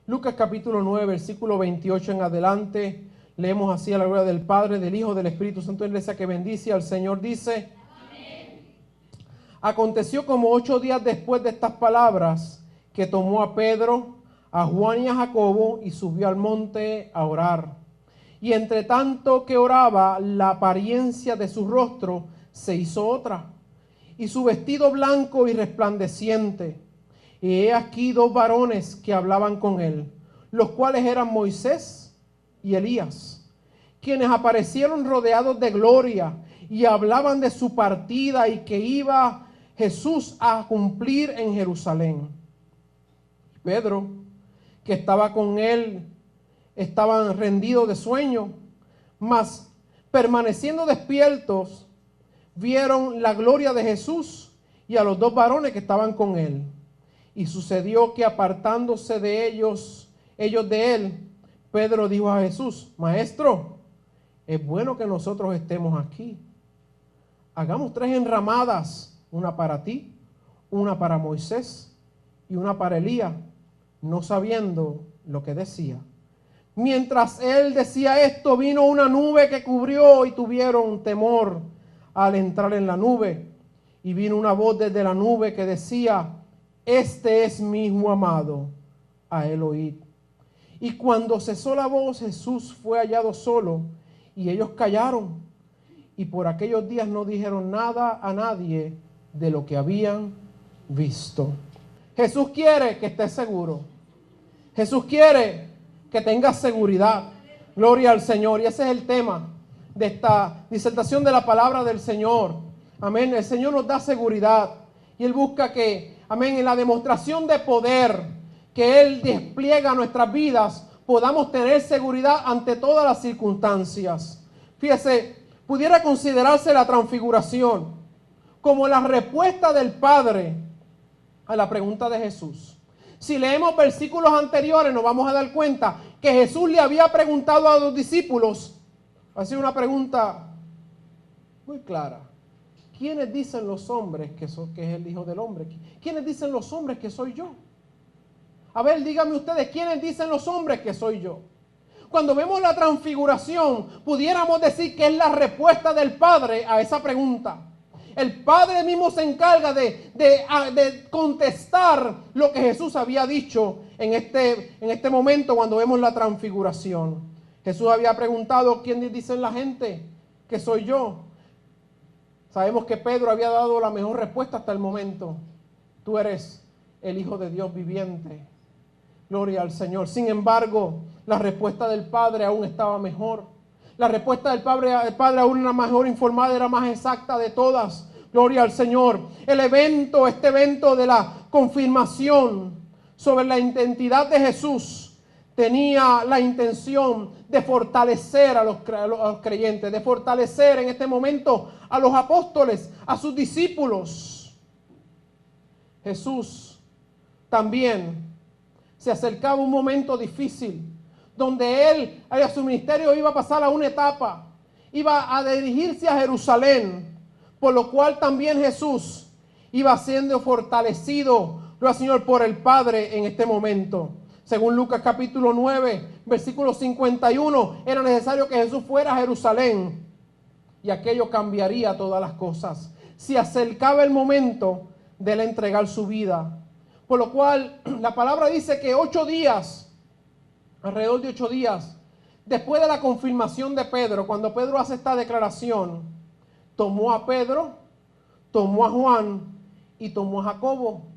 Lucas capítulo 9, versículo 28 en adelante, leemos así: a la gloria del Padre, del Hijo, del Espíritu Santo. Iglesia que bendice al Señor dice: amén. Aconteció como 8 días después de estas palabras, que tomó a Pedro, a Juan y a Jacobo, y subió al monte a orar. Y entre tanto que oraba, la apariencia de su rostro se hizo otra, y su vestido blanco y resplandeciente. Y he aquí 2 varones que hablaban con él, los cuales eran Moisés y Elías, quienes aparecieron rodeados de gloria y hablaban de su partida y que iba Jesús a cumplir en Jerusalén. Pedro, que estaba con él, estaban rendidos de sueño, mas permaneciendo despiertos, vieron la gloria de Jesús y a los 2 varones que estaban con él. Y sucedió que apartándose de ellos de él, Pedro dijo a Jesús: Maestro, es bueno que nosotros estemos aquí. Hagamos 3 enramadas, una para ti, una para Moisés y una para Elías, no sabiendo lo que decía. Mientras él decía esto, vino una nube que cubrió y tuvieron temor al entrar en la nube. Y vino una voz desde la nube que decía: Este es mi hijo amado, a él oíd. Y cuando cesó la voz, Jesús fue hallado solo, y ellos callaron. Y por aquellos días no dijeron nada a nadie de lo que habían visto. Jesús quiere que estés seguro. Jesús quiere que tengas seguridad. Gloria al Señor. Y ese es el tema de esta disertación de la palabra del Señor. Amén. El Señor nos da seguridad. Y Él busca que, amén, en la demostración de poder que Él despliega en nuestras vidas, podamos tener seguridad ante todas las circunstancias. Fíjese, pudiera considerarse la transfiguración como la respuesta del Padre a la pregunta de Jesús. Si leemos versículos anteriores, nos vamos a dar cuenta que Jesús le había preguntado a los discípulos, hacía una pregunta muy clara: ¿quiénes dicen los hombres que es el Hijo del Hombre? ¿Quiénes dicen los hombres que soy yo? A ver, díganme ustedes, ¿quiénes dicen los hombres que soy yo? Cuando vemos la transfiguración, pudiéramos decir que es la respuesta del Padre a esa pregunta. El Padre mismo se encarga de contestar lo que Jesús había dicho en este momento cuando vemos la transfiguración. Jesús había preguntado: ¿quién dicen la gente que soy yo? Sabemos que Pedro había dado la mejor respuesta hasta el momento: tú eres el Hijo de Dios viviente. Gloria al Señor. Sin embargo, la respuesta del Padre aún estaba mejor. La respuesta del Padre aún era mejor informada, era más exacta de todas. Gloria al Señor. Este evento de la confirmación sobre la identidad de Jesús tenía la intención de fortalecer a los creyentes, de fortalecer en este momento a los apóstoles, a sus discípulos. Jesús también se acercaba un momento difícil, donde él, su ministerio iba a pasar a una etapa, iba a dirigirse a Jerusalén, por lo cual también Jesús iba siendo fortalecido, gloria al Señor, por el Padre en este momento. Según Lucas capítulo 9, versículo 51, era necesario que Jesús fuera a Jerusalén, y aquello cambiaría todas las cosas. Se acercaba el momento de él entregar su vida. Por lo cual la palabra dice que 8 días, alrededor de 8 días, después de la confirmación de Pedro, cuando Pedro hace esta declaración, tomó a Pedro, tomó a Juan y tomó a Jacobo.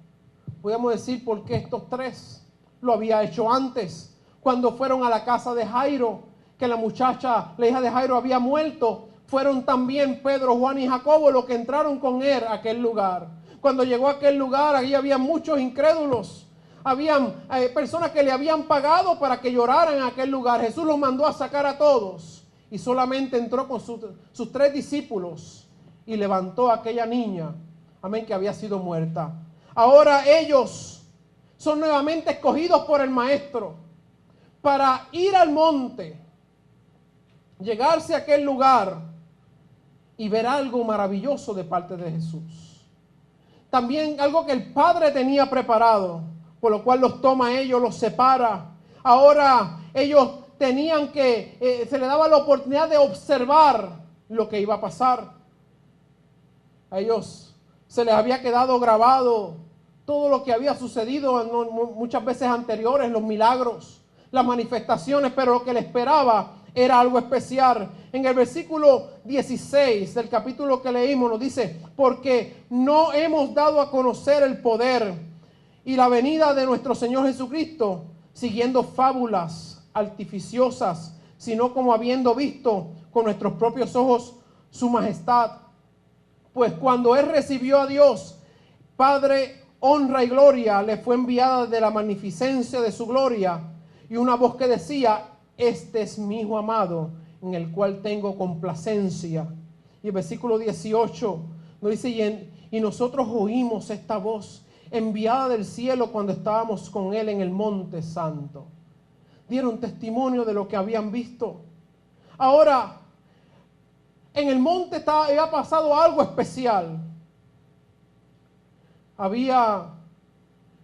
Podemos decir por qué estos 3 lo había hecho antes, cuando fueron a la casa de Jairo, que la hija de Jairo había muerto. Fueron también Pedro, Juan y Jacobo los que entraron con él a aquel lugar. Cuando llegó a aquel lugar, allí había muchos incrédulos. Habían personas que le habían pagado para que lloraran en aquel lugar. Jesús los mandó a sacar a todos. Y solamente entró con sus 3 discípulos y levantó a aquella niña, amén, que había sido muerta. Ahora ellos son nuevamente escogidos por el Maestro para ir al monte, llegarse a aquel lugar y ver algo maravilloso de parte de Jesús. También algo que el Padre tenía preparado, por lo cual los toma a ellos, los separa Ahora ellos tenían que, se les daba la oportunidad de observar lo que iba a pasar. A ellos se les había quedado grabado todo lo que había sucedido muchas veces anteriores, los milagros, las manifestaciones, pero lo que les esperaba era algo especial. En el versículo 16 del capítulo que leímos nos dice: porque no hemos dado a conocer el poder y la venida de nuestro Señor Jesucristo siguiendo fábulas artificiosas, sino como habiendo visto con nuestros propios ojos su majestad. Pues cuando él recibió a Dios, Padre, honra y gloria, le fue enviada de la magnificencia de su gloria, y una voz que decía: este es mi Hijo amado, en el cual tengo complacencia. Y el versículo 18 nos dice: y nosotros oímos esta voz enviada del cielo cuando estábamos con él en el monte santo. Dieron testimonio de lo que habían visto. Ahora, en el monte había pasado algo especial. Había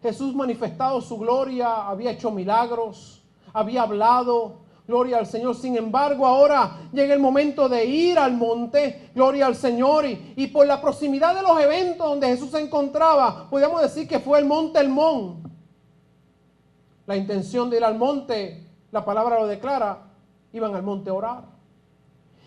Jesús manifestado su gloria, había hecho milagros, había hablado, gloria al Señor. Sin embargo, ahora llega el momento de ir al monte, gloria al Señor, y por la proximidad de los eventos donde Jesús se encontraba, podríamos decir que fue el monte Hermón. La intención de ir al monte, la palabra lo declara, iban al monte a orar,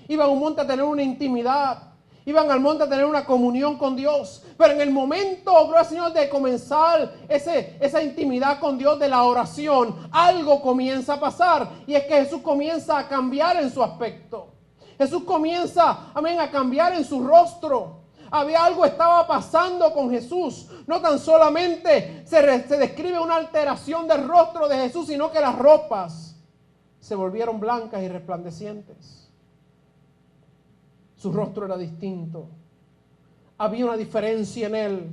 iban a un monte a tener una intimidad, iban al monte a tener una comunión con Dios. Pero en el momento, gloria al Señor, de comenzar esa intimidad con Dios, de la oración, algo comienza a pasar. Y es que Jesús comienza a cambiar en su aspecto. Jesús comienza, amén, a cambiar en su rostro. Había algo estaba pasando con Jesús. No tan solamente se describe una alteración del rostro de Jesús, sino que las ropas se volvieron blancas y resplandecientes. Su rostro era distinto. Había una diferencia en él.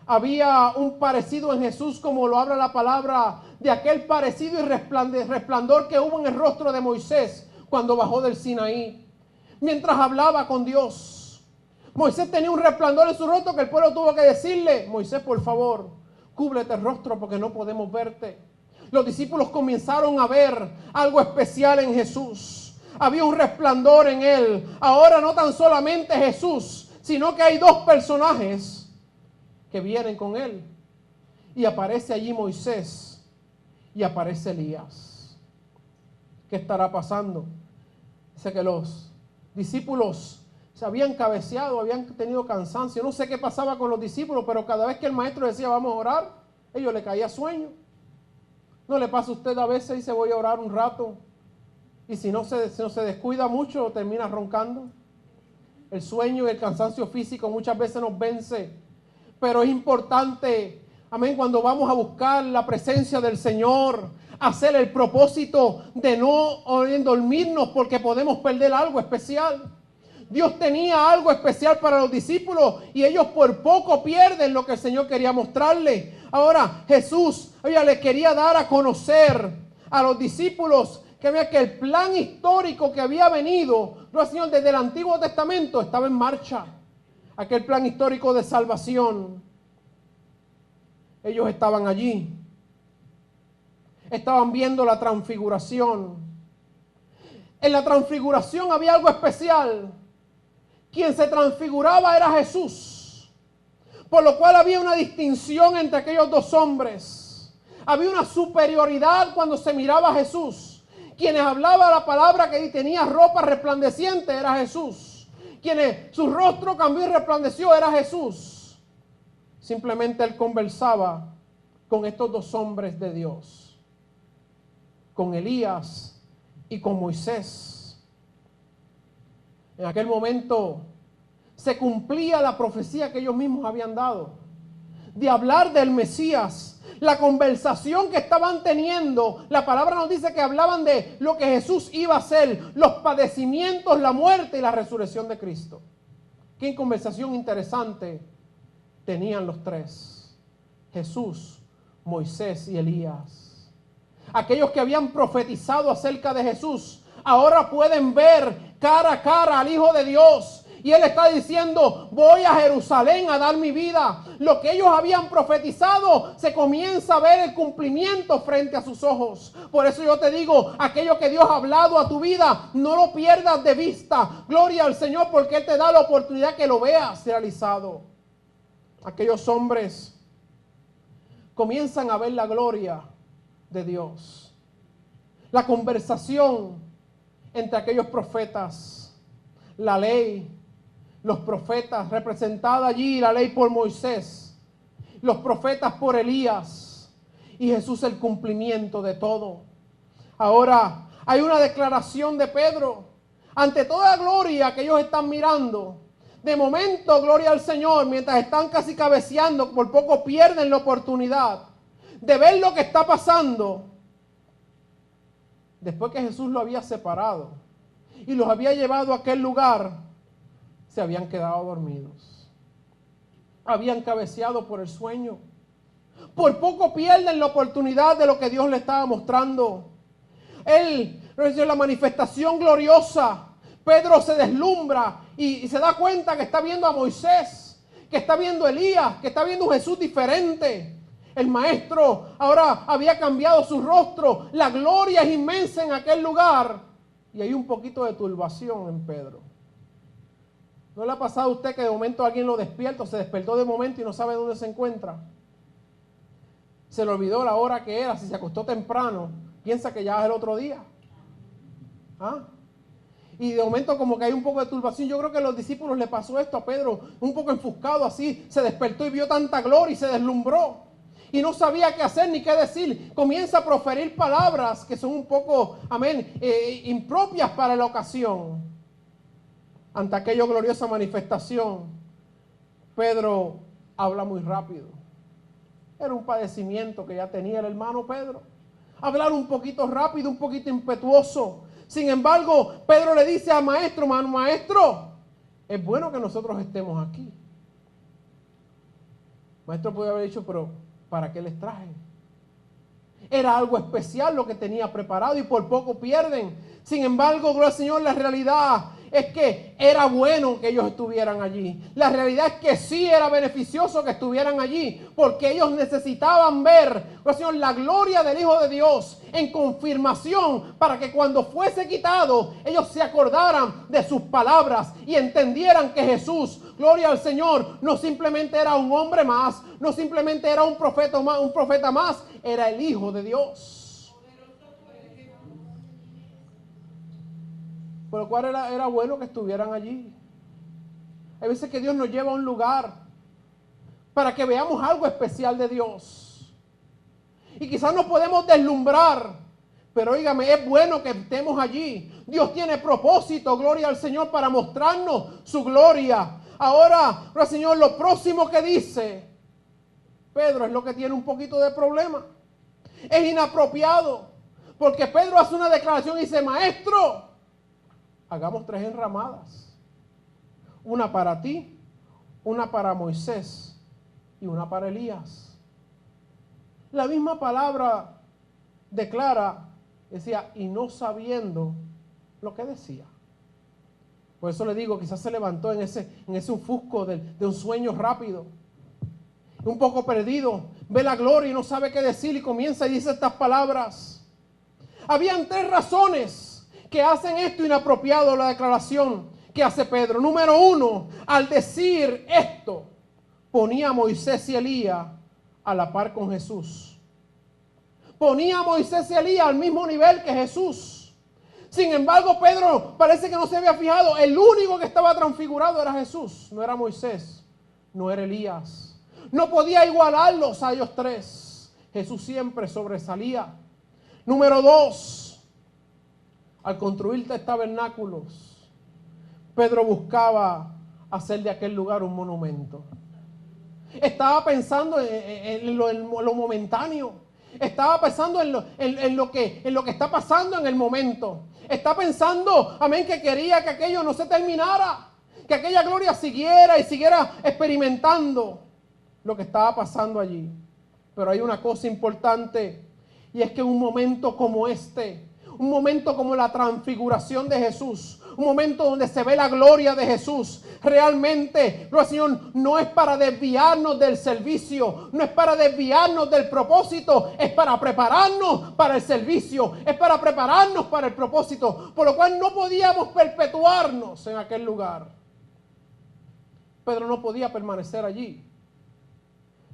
Había un parecido en Jesús, como lo habla la palabra, de aquel parecido y resplandor que hubo en el rostro de Moisés cuando bajó del Sinaí, mientras hablaba con Dios. Moisés tenía un resplandor en su rostro que el pueblo tuvo que decirle: Moisés, por favor, cúbrete el rostro porque no podemos verte. Los discípulos comenzaron a ver algo especial en Jesús. Había un resplandor en él. Ahora no tan solamente Jesús, sino que hay dos personajes que vienen con él. Y aparece allí Moisés y aparece Elías. ¿Qué estará pasando? Dice que los discípulos se habían cabeceado, habían tenido cansancio. No sé qué pasaba con los discípulos, pero cada vez que el maestro decía: vamos a orar, a ellos les caía sueño. ¿No le pasa a usted a veces y dice: voy a orar un rato? Y si no se descuida mucho, termina roncando. El sueño y el cansancio físico muchas veces nos vence. Pero es importante, amén, cuando vamos a buscar la presencia del Señor, hacer el propósito de no dormirnos, porque podemos perder algo especial. Dios tenía algo especial para los discípulos y ellos por poco pierden lo que el Señor quería mostrarles. Ahora Jesús le quería dar a conocer a los discípulos que el plan histórico que había venido, no, Señor, desde el Antiguo Testamento estaba en marcha. Aquel plan histórico de salvación. Ellos estaban allí. Estaban viendo la transfiguración. En la transfiguración había algo especial. Quien se transfiguraba era Jesús. Por lo cual había una distinción entre aquellos dos hombres. Había una superioridad cuando se miraba a Jesús. Quienes hablaba la palabra que tenía ropa resplandeciente era Jesús. Quienes su rostro cambió y resplandeció era Jesús. Simplemente él conversaba con estos dos hombres de Dios, con Elías y con Moisés. En aquel momento se cumplía la profecía que ellos mismos habían dado, de hablar del Mesías. La conversación que estaban teniendo, la palabra nos dice que hablaban de lo que Jesús iba a hacer, los padecimientos, la muerte y la resurrección de Cristo. Qué conversación interesante tenían los tres: Jesús, Moisés y Elías. Aquellos que habían profetizado acerca de Jesús, ahora pueden ver cara a cara al Hijo de Dios. Y él está diciendo, voy a Jerusalén a dar mi vida. Lo que ellos habían profetizado se comienza a ver el cumplimiento frente a sus ojos. Por eso yo te digo, aquello que Dios ha hablado a tu vida, no lo pierdas de vista. Gloria al Señor, porque Él te da la oportunidad que lo veas realizado. Aquellos hombres comienzan a ver la gloria de Dios. La conversación entre aquellos profetas, la ley, los profetas, representada allí la ley por Moisés, los profetas por Elías y Jesús el cumplimiento de todo. Ahora hay una declaración de Pedro ante toda la gloria que ellos están mirando. De momento, gloria al Señor, mientras están casi cabeceando, por poco pierden la oportunidad de ver lo que está pasando. Después que Jesús lo había separado y los había llevado a aquel lugar, se habían quedado dormidos. Habían cabeceado por el sueño. Por poco pierden la oportunidad de lo que Dios le estaba mostrando. La manifestación gloriosa. Pedro se deslumbra y se da cuenta que está viendo a Moisés, que está viendo a Elías, que está viendo a un Jesús diferente. El maestro ahora había cambiado su rostro. La gloria es inmensa en aquel lugar. Y hay un poquito de turbación en Pedro. ¿No le ha pasado a usted que de momento alguien lo despierta, se despertó de momento y no sabe dónde se encuentra? Se le olvidó la hora que era, si se acostó temprano, piensa que ya es el otro día. ¿Ah? Y de momento como que hay un poco de turbación. Yo creo que a los discípulos le pasó esto a Pedro, un poco enfuscado así, se despertó y vio tanta gloria y se deslumbró. Y no sabía qué hacer ni qué decir. Comienza a proferir palabras que son un poco, amén, impropias para la ocasión. Ante aquella gloriosa manifestación, Pedro habla muy rápido. Era un padecimiento que ya tenía el hermano Pedro. Hablar un poquito rápido, un poquito impetuoso. Sin embargo, Pedro le dice al maestro, maestro, es bueno que nosotros estemos aquí. El maestro puede haber dicho, pero ¿para qué les traje? Era algo especial lo que tenía preparado y por poco pierden. Sin embargo, gloria al Señor, la realidad es que era bueno que ellos estuvieran allí. La realidad es que sí era beneficioso que estuvieran allí, porque ellos necesitaban ver, gloria al Señor, la gloria del Hijo de Dios en confirmación, para que cuando fuese quitado, ellos se acordaran de sus palabras y entendieran que Jesús, gloria al Señor, no simplemente era un hombre más, no simplemente era un profeta más, era el Hijo de Dios. Por lo cual era bueno que estuvieran allí. Hay veces que Dios nos lleva a un lugar para que veamos algo especial de Dios. Y quizás nos podemos deslumbrar, pero óigame, es bueno que estemos allí. Dios tiene propósito, gloria al Señor, para mostrarnos su gloria. Ahora, gloria al Señor, lo próximo que dice Pedro es lo que tiene un poquito de problema. Es inapropiado, porque Pedro hace una declaración y dice, maestro, hagamos 3 enramadas. Una para ti, una para Moisés y una para Elías. La misma palabra declara, decía, y no sabiendo lo que decía. Por eso le digo, quizás se levantó en ese ofusco de un sueño rápido. Un poco perdido, ve la gloria y no sabe qué decir y comienza y dice estas palabras. Habían 3 razones que hacen esto inapropiado, la declaración que hace Pedro. Número 1, al decir esto, ponía a Moisés y Elías a la par con Jesús. Ponía a Moisés y Elías al mismo nivel que Jesús. Sin embargo, Pedro parece que no se había fijado. El único que estaba transfigurado era Jesús, no era Moisés, no era Elías. No podía igualarlos a ellos 3. Jesús siempre sobresalía. Número 2, al construir 3 tabernáculos, Pedro buscaba hacer de aquel lugar un monumento. Estaba pensando en lo momentáneo. Estaba pensando en lo que está pasando en el momento. Está pensando, amén, que quería que aquello no se terminara. Que aquella gloria siguiera y siguiera experimentando lo que estaba pasando allí. Pero hay una cosa importante, y es que en un momento como este, un momento como la transfiguración de Jesús, un momento donde se ve la gloria de Jesús. Realmente, gloria al Señor, no es para desviarnos del servicio, no es para desviarnos del propósito, es para prepararnos para el servicio, es para prepararnos para el propósito, por lo cual no podíamos perpetuarnos en aquel lugar. Pedro no podía permanecer allí.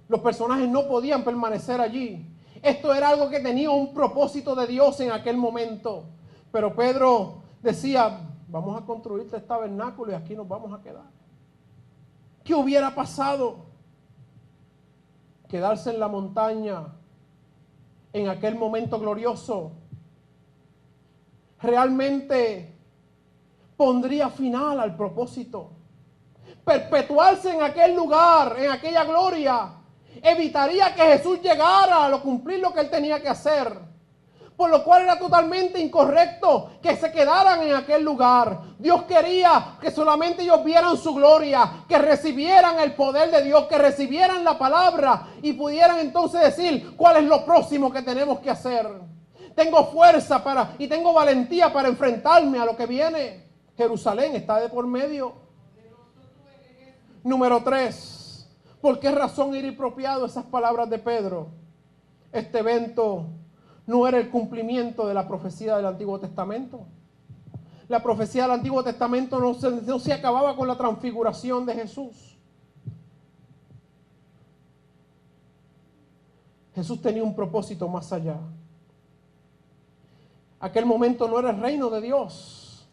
Los personajes no podían permanecer allí. Esto era algo que tenía un propósito de Dios en aquel momento. Pero Pedro decía, vamos a construir este tabernáculo y aquí nos vamos a quedar. ¿Qué hubiera pasado? Quedarse en la montaña en aquel momento glorioso realmente pondría final al propósito. Perpetuarse en aquel lugar, en aquella gloria, evitaría que Jesús llegara a cumplir lo que él tenía que hacer. Por lo cual era totalmente incorrecto que se quedaran en aquel lugar. Dios quería que solamente ellos vieran su gloria, que recibieran el poder de Dios, que recibieran la palabra y pudieran entonces decir cuál es lo próximo que tenemos que hacer. Tengo fuerza y tengo valentía para enfrentarme a lo que viene. Jerusalén está de por medio. Número 3. ¿Por qué razón era inapropiado esas palabras de Pedro? Este evento no era el cumplimiento de la profecía del Antiguo Testamento. La profecía del Antiguo Testamento no se acababa con la transfiguración de Jesús. Jesús tenía un propósito más allá. Aquel momento no era el reino de Dios.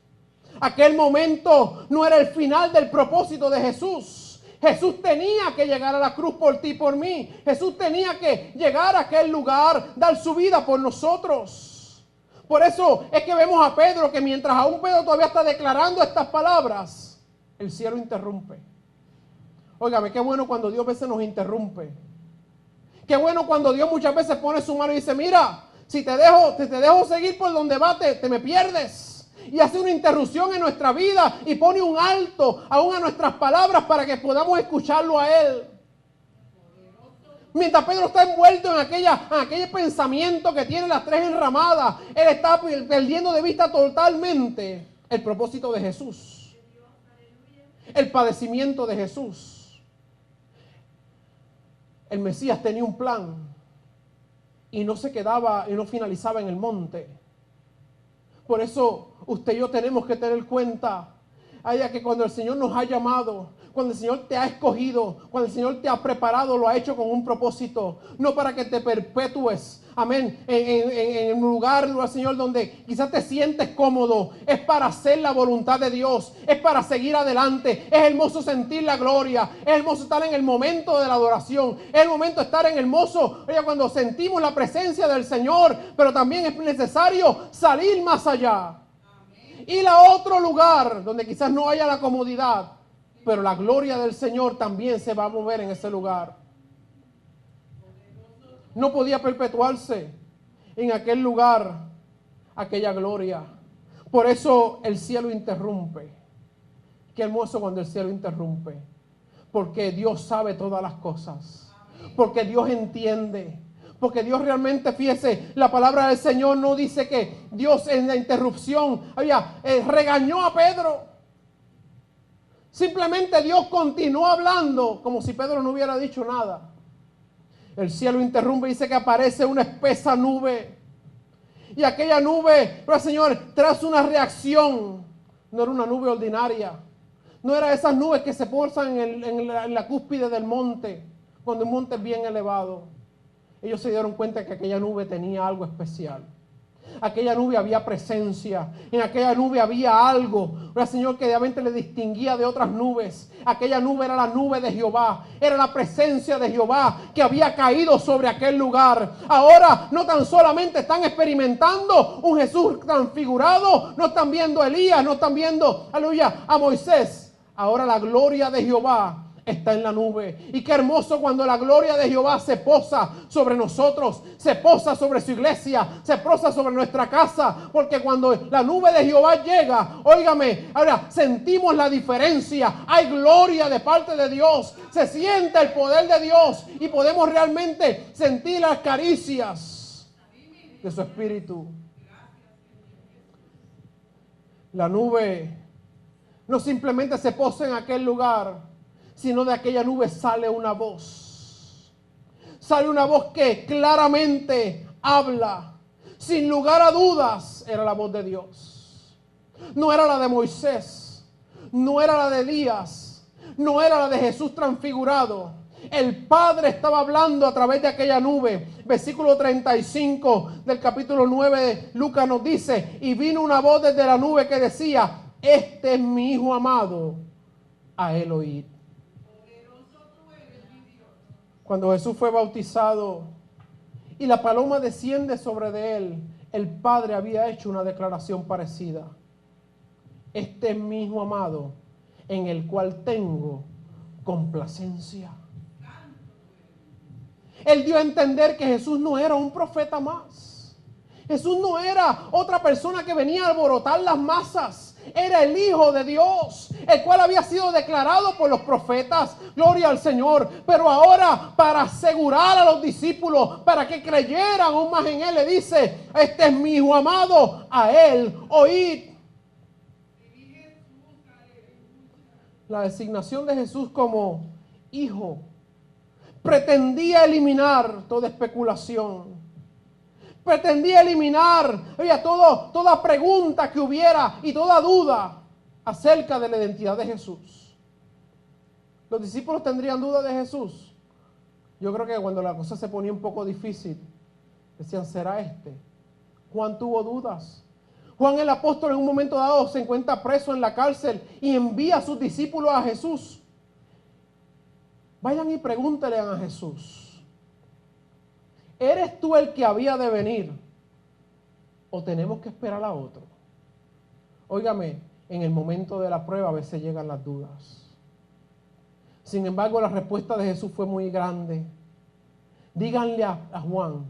Aquel momento no era el final del propósito de Jesús. Jesús tenía que llegar a la cruz por ti y por mí. Jesús tenía que llegar a aquel lugar, dar su vida por nosotros. Por eso es que vemos a Pedro, que mientras aún Pedro todavía está declarando estas palabras, el cielo interrumpe. Óigame, qué bueno cuando Dios a veces nos interrumpe. Qué bueno cuando Dios muchas veces pone su mano y dice, mira, si te dejo seguir por donde va, te me pierdes. Y hace una interrupción en nuestra vida y pone un alto aún a nuestras palabras para que podamos escucharlo a Él. Mientras Pedro está envuelto en aquel pensamiento que tiene las tres enramadas, él está perdiendo de vista totalmente el propósito de Jesús. El padecimiento de Jesús. El Mesías tenía un plan y no se quedaba y no finalizaba en el monte. Por eso usted y yo tenemos que tener cuenta que cuando el Señor nos ha llamado, cuando el Señor te ha escogido, cuando el Señor te ha preparado, lo ha hecho con un propósito, no para que te perpetúes, amén, en un lugar, Señor, donde quizás te sientes cómodo. Es para hacer la voluntad de Dios, es para seguir adelante. Es hermoso sentir la gloria, es hermoso estar en el momento de la adoración, es el momento de estar en hermoso, cuando sentimos la presencia del Señor, pero también es necesario salir más allá. Ir a otro lugar donde quizás no haya la comodidad, pero la gloria del Señor también se va a mover en ese lugar. No podía perpetuarse en aquel lugar aquella gloria. Por eso el cielo interrumpe. Qué hermoso cuando el cielo interrumpe. Porque Dios sabe todas las cosas. Porque Dios entiende. Porque Dios realmente, fíjese, la palabra del Señor no dice que Dios en la interrupción regañó a Pedro. Simplemente Dios continuó hablando como si Pedro no hubiera dicho nada. El cielo interrumpe y dice que aparece una espesa nube. Y aquella nube, pero el Señor trae una reacción. No era una nube ordinaria. No era esas nubes que se posan en la cúspide del monte, cuando el monte es bien elevado. Ellos se dieron cuenta que aquella nube tenía algo especial. Aquella nube había presencia. En aquella nube había algo, Señor, que realmente le distinguía de otras nubes. Aquella nube era la nube de Jehová. Era la presencia de Jehová que había caído sobre aquel lugar. Ahora no tan solamente están experimentando un Jesús transfigurado, no están viendo a Elías, no están viendo, aleluya, a Moisés. Ahora la gloria de Jehová está en la nube. Y qué hermoso cuando la gloria de Jehová se posa sobre nosotros, se posa sobre su iglesia, se posa sobre nuestra casa, porque cuando la nube de Jehová llega, óigame, ahora sentimos la diferencia. Hay gloria de parte de Dios, se siente el poder de Dios y podemos realmente sentir las caricias de su espíritu. La nube no simplemente se posa en aquel lugar, sino de aquella nube sale una voz. Sale una voz que claramente habla. Sin lugar a dudas, era la voz de Dios. No era la de Moisés, no era la de Elías, no era la de Jesús transfigurado. El Padre estaba hablando a través de aquella nube. Versículo 35 del capítulo 9 de Lucas nos dice: y vino una voz desde la nube que decía: este es mi Hijo amado, a él oíd. Cuando Jesús fue bautizado y la paloma desciende sobre de él, el Padre había hecho una declaración parecida: este es mi Hijo amado, en el cual tengo complacencia. Él dio a entender que Jesús no era un profeta más. Jesús no era otra persona que venía a alborotar las masas. Era el Hijo de Dios, el cual había sido declarado por los profetas. Gloria al Señor. Pero ahora, para asegurar a los discípulos, para que creyeran aún más en Él, le dice: este es mi Hijo amado, a Él oíd. La designación de Jesús como Hijo pretendía eliminar toda especulación. Pretendía eliminar toda pregunta que hubiera y toda duda acerca de la identidad de Jesús. ¿Los discípulos tendrían duda de Jesús? Yo creo que cuando la cosa se ponía un poco difícil, decían: ¿será este? Juan tuvo dudas. Juan el apóstol en un momento dado se encuentra preso en la cárcel y envía a sus discípulos a Jesús. Vayan y pregúntenle a Jesús: ¿eres tú el que había de venir o tenemos que esperar a otro? Óigame, en el momento de la prueba a veces llegan las dudas. Sin embargo, la respuesta de Jesús fue muy grande. Díganle a Juan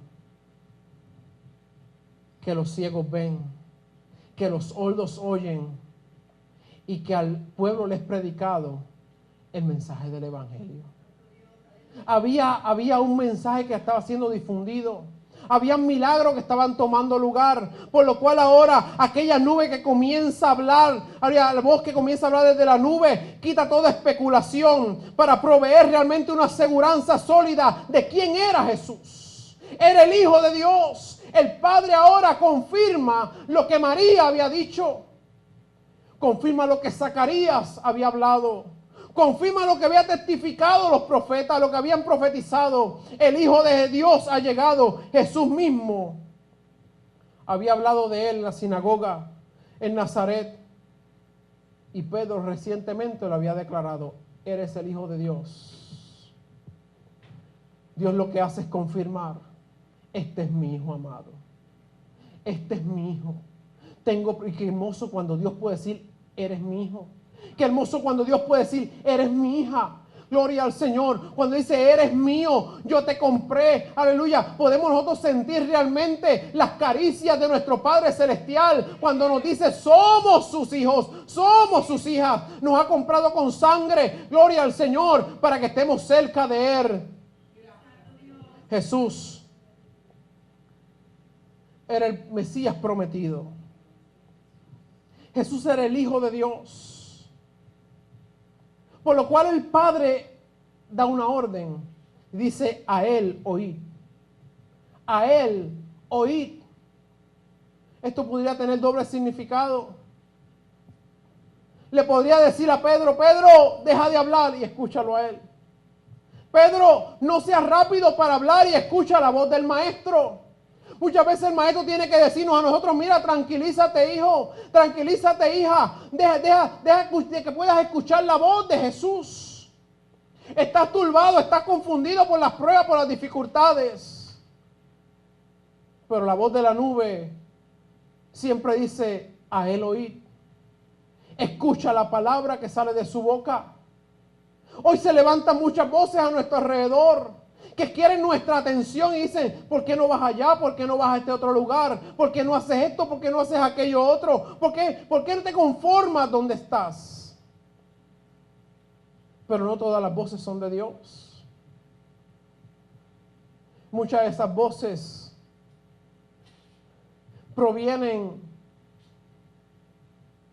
que los ciegos ven, que los sordos oyen y que al pueblo les he predicado el mensaje del Evangelio. Había un mensaje que estaba siendo difundido. Había milagros que estaban tomando lugar. Por lo cual ahora aquella nube que comienza a hablar, la voz que comienza a hablar desde la nube, quita toda especulación para proveer realmente una aseguranza sólida de quién era Jesús. Era el Hijo de Dios. El Padre ahora confirma lo que María había dicho. Confirma lo que Zacarías había hablado. Confirma lo que había testificado los profetas, lo que habían profetizado. El Hijo de Dios ha llegado. Jesús mismo había hablado de él en la sinagoga en Nazaret. Y Pedro recientemente lo había declarado: eres el Hijo de Dios. Dios lo que hace es confirmar: este es mi Hijo amado. Este es mi Hijo. Y qué hermoso cuando Dios puede decir: eres mi Hijo. Qué hermoso cuando Dios puede decir: eres mi hija. Gloria al Señor. Cuando dice: eres mío, yo te compré. Aleluya. Podemos nosotros sentir realmente las caricias de nuestro Padre Celestial cuando nos dice: somos sus hijos, somos sus hijas. Nos ha comprado con sangre. Gloria al Señor, para que estemos cerca de Él. Jesús era el Mesías prometido. Jesús era el Hijo de Dios. Por lo cual el Padre da una orden. Dice: a Él oíd. A Él oíd. Esto podría tener doble significado. Le podría decir a Pedro: Pedro, deja de hablar y escúchalo a Él. Pedro, no seas rápido para hablar y escucha la voz del Maestro. Muchas veces el Maestro tiene que decirnos a nosotros: mira, tranquilízate, hijo, tranquilízate, hija, deja que puedas escuchar la voz de Jesús. Estás turbado, estás confundido por las pruebas, por las dificultades. Pero la voz de la nube siempre dice: a Él oíd. Escucha la palabra que sale de su boca. Hoy se levantan muchas voces a nuestro alrededor que quieren nuestra atención y dicen: ¿por qué no vas allá? ¿Por qué no vas a este otro lugar? ¿Por qué no haces esto? ¿Por qué no haces aquello otro? ¿Por qué no te conformas donde estás? Pero no todas las voces son de Dios. Muchas de esas voces provienen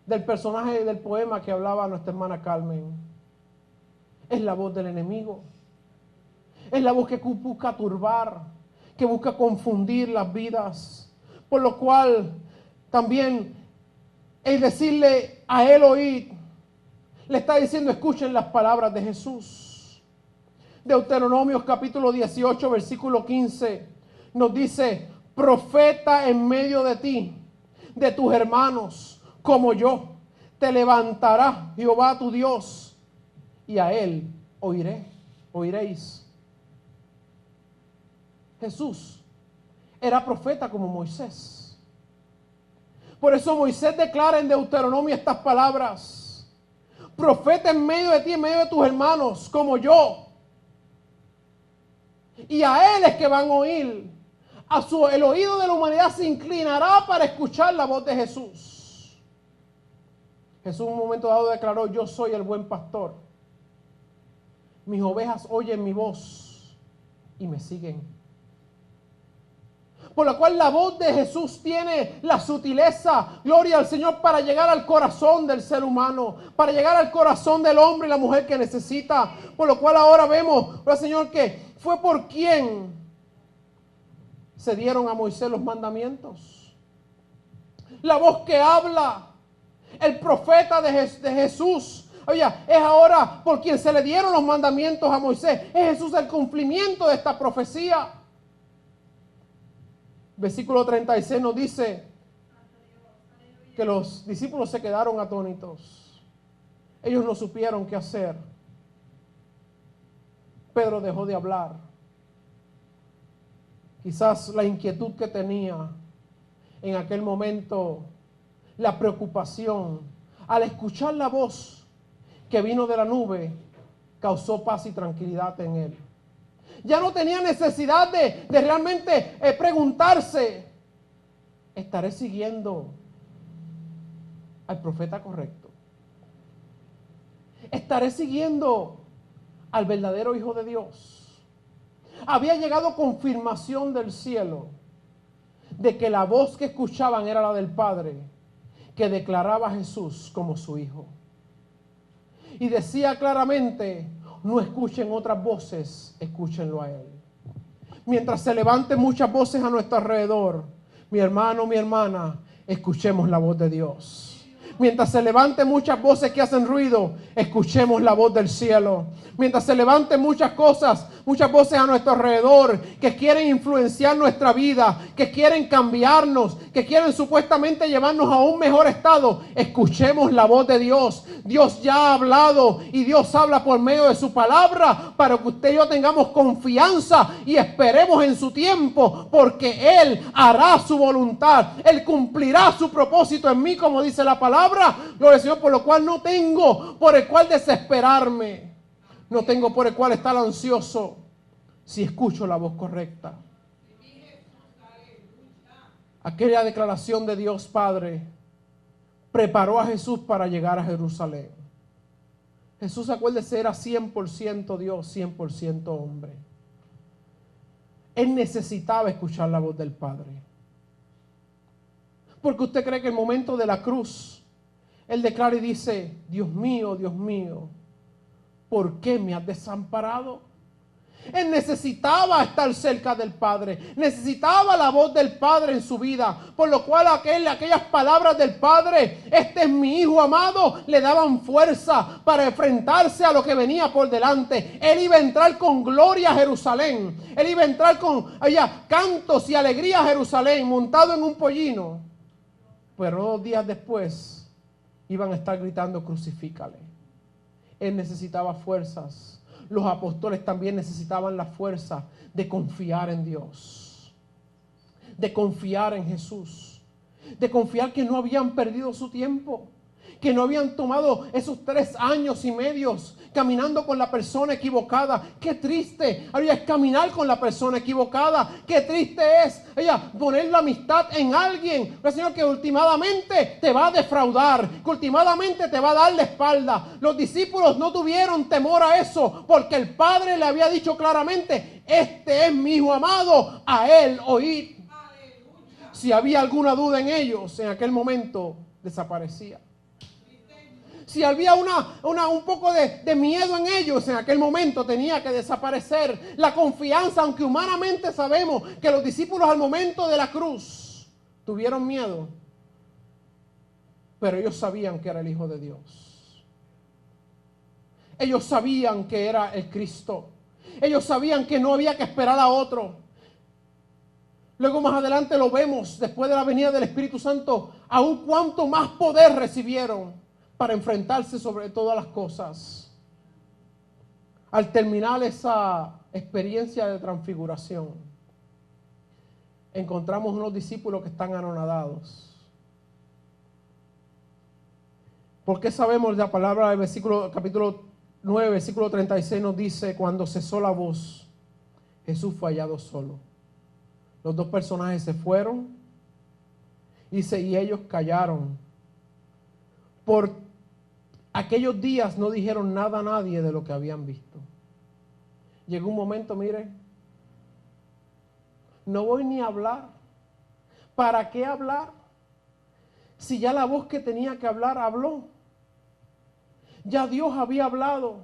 del personaje del poema que hablaba nuestra hermana Carmen. Es la voz del enemigo. Es la voz que busca turbar, que busca confundir las vidas. Por lo cual también el decirle a él oír, le está diciendo escuchen las palabras de Jesús. Deuteronomios capítulo 18 versículo 15 nos dice, profeta en medio de ti, de tus hermanos, como yo, te levantará Jehová tu Dios, y a él oiréis. Jesús era profeta como Moisés. Por eso Moisés declara en Deuteronomio estas palabras, profeta en medio de ti, en medio de tus hermanos, como yo. Y a él es que van a oír. El oído de la humanidad se inclinará para escuchar la voz de Jesús. Jesús en un momento dado declaró, yo soy el buen pastor. Mis ovejas oyen mi voz y me siguen. Por lo cual la voz de Jesús tiene la sutileza, gloria al Señor, para llegar al corazón del ser humano, para llegar al corazón del hombre y la mujer que necesita. Por lo cual ahora vemos, gloria al Señor, que fue por quien se dieron a Moisés los mandamientos. La voz que habla, el profeta de Jesús, oye, es ahora por quien se le dieron los mandamientos a Moisés. Es Jesús el cumplimiento de esta profecía. Versículo 36 nos dice que los discípulos se quedaron atónitos. Ellos no supieron qué hacer. Pedro dejó de hablar. Quizás la inquietud que tenía en aquel momento, la preocupación, al escuchar la voz que vino de la nube, causó paz y tranquilidad en él. Ya no tenía necesidad de realmente preguntarse, ¿estaré siguiendo al profeta correcto? ¿Estaré siguiendo al verdadero Hijo de Dios? Había llegado confirmación del cielo de que la voz que escuchaban era la del Padre, que declaraba a Jesús como su Hijo. Y decía claramente, no escuchen otras voces, escúchenlo a Él. Mientras se levanten muchas voces a nuestro alrededor, mi hermano, mi hermana, escuchemos la voz de Dios. Mientras se levanten muchas voces que hacen ruido, escuchemos la voz del cielo. Mientras se levanten muchas cosas, muchas voces a nuestro alrededor que quieren influenciar nuestra vida, que quieren cambiarnos, que quieren supuestamente llevarnos a un mejor estado, escuchemos la voz de Dios. Dios ya ha hablado y Dios habla por medio de su palabra para que usted y yo tengamos confianza y esperemos en su tiempo, porque Él hará su voluntad. Él cumplirá su propósito en mí, como dice la palabra. Gloria al Señor, por lo cual no tengo por el cual desesperarme. No tengo por el cual estar ansioso si escucho la voz correcta. Aquella declaración de Dios Padre preparó a Jesús para llegar a Jerusalén. Jesús, acuérdese, era 100% Dios, 100% hombre. Él necesitaba escuchar la voz del Padre. Porque usted cree que en el momento de la cruz, Él declara y dice, Dios mío, ¿por qué me has desamparado? Él necesitaba estar cerca del Padre, necesitaba la voz del Padre en su vida, por lo cual aquellas palabras del Padre, este es mi Hijo amado, le daban fuerza para enfrentarse a lo que venía por delante. Él iba a entrar con gloria a Jerusalén, él iba a entrar con cantos y alegría a Jerusalén, montado en un pollino, pero 2 días después iban a estar gritando crucifícale. Él necesitaba fuerzas. Los apóstoles también necesitaban la fuerza de confiar en Dios, de confiar en Jesús, de confiar que no habían perdido su tiempo, que no habían tomado esos 3 años y medio caminando con la persona equivocada. Qué triste es caminar con la persona equivocada. Qué triste es poner la amistad en alguien, Señor, que últimamente te va a defraudar, que últimamente te va a dar la espalda. Los discípulos no tuvieron temor a eso, porque el Padre le había dicho claramente, este es mi Hijo amado, a Él oíd. Si había alguna duda en ellos, en aquel momento desaparecía. Si había un poco de miedo en ellos, en aquel momento tenía que desaparecer. La confianza, aunque humanamente sabemos que los discípulos al momento de la cruz tuvieron miedo, pero ellos sabían que era el Hijo de Dios. Ellos sabían que era el Cristo. Ellos sabían que no había que esperar a otro. Luego más adelante lo vemos, después de la venida del Espíritu Santo, aún cuánto más poder recibieron para enfrentarse sobre todas las cosas. Al terminar esa experiencia de transfiguración, encontramos unos discípulos que están anonadados. ¿Por qué sabemos la palabra del capítulo 9, versículo 36 nos dice, cuando cesó la voz, Jesús fue hallado solo? Los dos personajes se fueron, dice, y ellos callaron. Por aquellos días no dijeron nada a nadie de lo que habían visto. Llegó un momento, mire, no voy ni a hablar. ¿Para qué hablar? Si ya la voz que tenía que hablar habló. Ya Dios había hablado.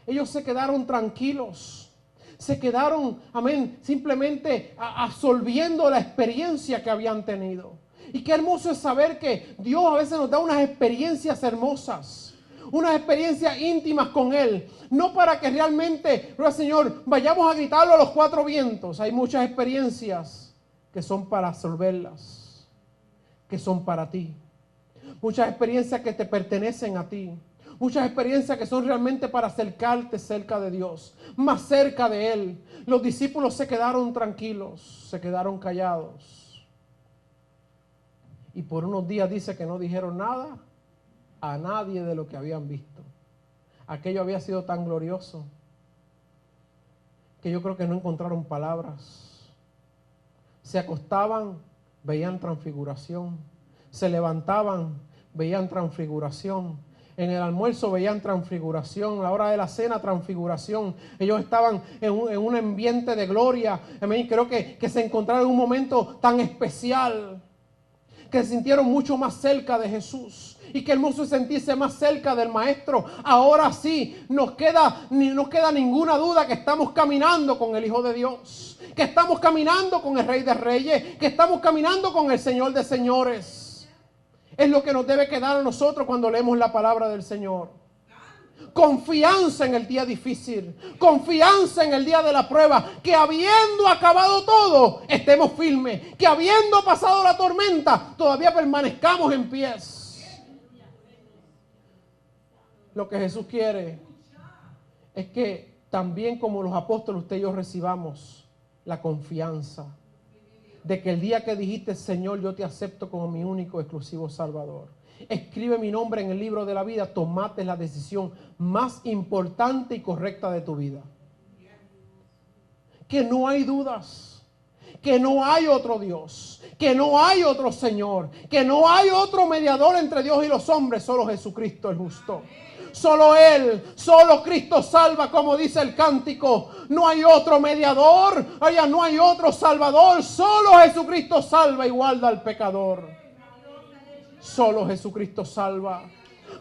Ellos se quedaron tranquilos. Se quedaron, amén, simplemente absorbiendo la experiencia que habían tenido. Y qué hermoso es saber que Dios a veces nos da unas experiencias hermosas, unas experiencias íntimas con Él. No para que realmente, Señor, vayamos a gritarlo a los cuatro vientos. Hay muchas experiencias que son para absorberlas, que son para ti. Muchas experiencias que te pertenecen a ti. Muchas experiencias que son realmente para acercarte cerca de Dios, más cerca de Él. Los discípulos se quedaron tranquilos, se quedaron callados. Y por unos días dice que no dijeron nada a nadie de lo que habían visto. Aquello había sido tan glorioso que yo creo que no encontraron palabras. Se acostaban, veían transfiguración. Se levantaban, veían transfiguración. En el almuerzo veían transfiguración, a la hora de la cena transfiguración. Ellos estaban en un ambiente de gloria. Creo que se encontraron en un momento tan especial, que se sintieron mucho más cerca de Jesús. Y qué hermoso es sentirse más cerca del Maestro. Ahora sí, no queda ninguna duda que estamos caminando con el Hijo de Dios, que estamos caminando con el Rey de Reyes, que estamos caminando con el Señor de Señores. Es lo que nos debe quedar a nosotros cuando leemos la palabra del Señor. Confianza en el día difícil, confianza en el día de la prueba, que habiendo acabado todo, estemos firmes, que habiendo pasado la tormenta, todavía permanezcamos en pies. Lo que Jesús quiere es que también como los apóstoles usted y yo recibamos la confianza de que el día que dijiste, Señor, yo te acepto como mi único exclusivo Salvador, escribe mi nombre en el libro de la vida, tomaste la decisión más importante y correcta de tu vida. Que no hay dudas, que no hay otro Dios, que no hay otro Señor, que no hay otro mediador entre Dios y los hombres, solo Jesucristo el justo. Solo Él, solo Cristo salva, como dice el cántico. No hay otro mediador, allá no hay otro salvador. Solo Jesucristo salva y guarda al pecador. Solo Jesucristo salva.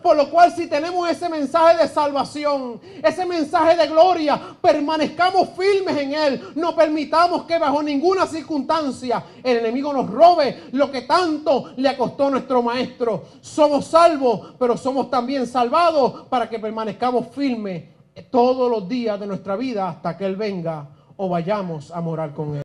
Por lo cual, si tenemos ese mensaje de salvación, ese mensaje de gloria, permanezcamos firmes en Él. No permitamos que bajo ninguna circunstancia el enemigo nos robe lo que tanto le costó a nuestro Maestro. Somos salvos, pero somos también salvados para que permanezcamos firmes todos los días de nuestra vida hasta que Él venga o vayamos a morar con Él.